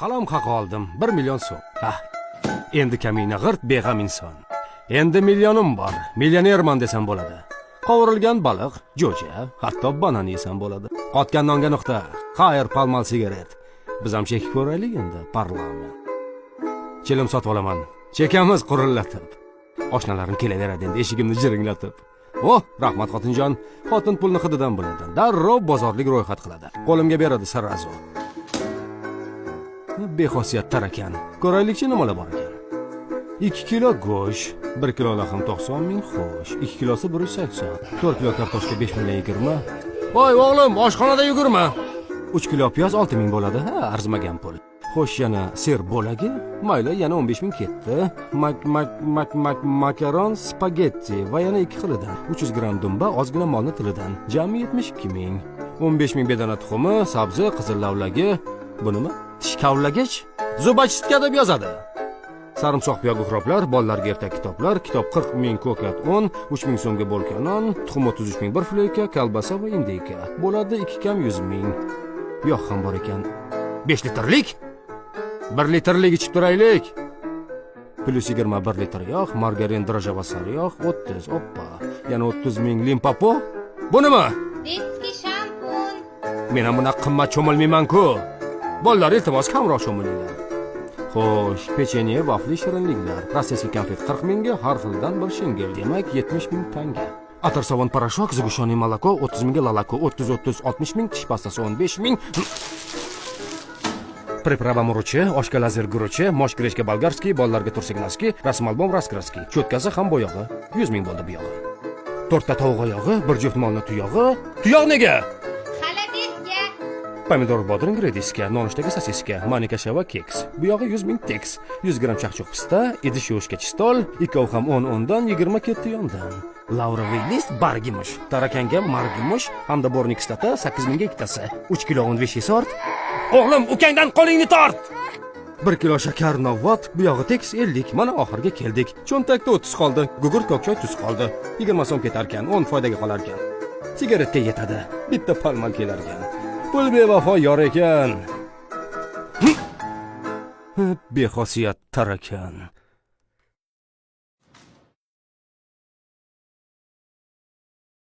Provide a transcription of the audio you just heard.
Qalam haqa oldim 1 million so'm. Endi kamina g'irt beg'am inson. Endi millionim bor, millionerman desam bo'ladi. Qovurilgan baliq, jo'ja, hatto banan yesam bo'ladi. Qotgan nonga nuqta. Xayr, palmal sigaret. Biz ham chekib ko'raylik endi, parlament. Chilim sotib olaman. Chekamiz qurillatib. Oshnalarim kelaveradi endi eshigimni jiringlatib. Rahmat xotinjon. Xotin pulni hididan biladi. Darrov bozorlik ro'yxat qiladi. Qo'limga beradi sirrazu. Bexosiyat tarakan. Ko'raylikchi nimalar bor ekan. 2 kilo go'sht, 1 kilo lahm 90 ming, xo'sh. 2 kilosi 180. 4 kilo kartoshka 5 million 20. Voy o'g'lim, oshxonada yugurma. 3 kilo piyoz 6 ming bo'ladi. Arzimagan pul. Xo'sh, yana ser bo'lagi? Mayli, yana 15 ming ketdi. Makaron, spagetti va yana 2 xilidan. 300 gram dumba, ozgina molni tilidan. Jami 72 ming. 15 ming bedana tuxumi, sabzi, qizil lavlagi. Bu nima? Tish kavlagich? Zubachistga deb yozadi. Sarimsoq piyoq uxroplar, bolalarga ertak kitoblar, kitob 40 ming, ko'kat 10, 3 ming so'mga bo'lkan non, tuxum 33 ming, 1 fleyka, kolbasa va indeyka. Bo'ladi 2 kam 100 ming. Yog' ham bor ekan. 5 litrlik? 1 litrlik ichib turaylik. Plus 21 litr yog', margarin, droja va sariyog' 30. Oppa. Yana 30 ming limpopo. Bu nima? Detskiy shampun. Men ham buni qimmat cho'milmayman-ku. Bolalar iltimos kamroq cho'milinglar. Xo'sh, pechenye, vafli, shirinliklar. Rossiyskiy konfet 40 mingga, har xildan bir shingil. Demak, 70 ming tanga. Atir savon parashok, zigushoniy moloko 30 mingga, lalako 30 60 ming, tish pastasi 15 ming. Priprava muruchi, oshka lazer guruchi, mosh grechka bolgarskiy, bolalarga tursignaskiy, rasmalbom raskraskiy. Cho'tkasi ham bo'yog'i. 100 ming bo'ldi bu yog'i. 4 ta tovuq oyog'i, 1 juft molni tuyog'i. Tuyoq nega? Xaladiska. Pomidor bodring rediska, nonushtaga sosiska, manika va keks. Bu yog'i 100 ming teks. 100 gram chaqchuq pista, idish yuvishga chistol, ikkov ham 10 dan 20 ketdi yondan. Lavrov list bargimush, tarakanga margimush, hamda borni kislota 8 mingga ikkitasi. 3 kilo un vishi sort. O'g'lim, ukangdan qo'lingni tort. 1 kilo shakar novvot, bu yog'i teks 50. Mana oxirga keldik. Cho'ntakda 30 qoldi. Gugurt ko'kchoy tuz qoldi. 20 so'm ketar ekan, 10 foydaga qolar ekan. Sigaretga yetadi. Bitta palmal kelar ekan. Pul bevafo yor ekan. Bexosiyat tarakan.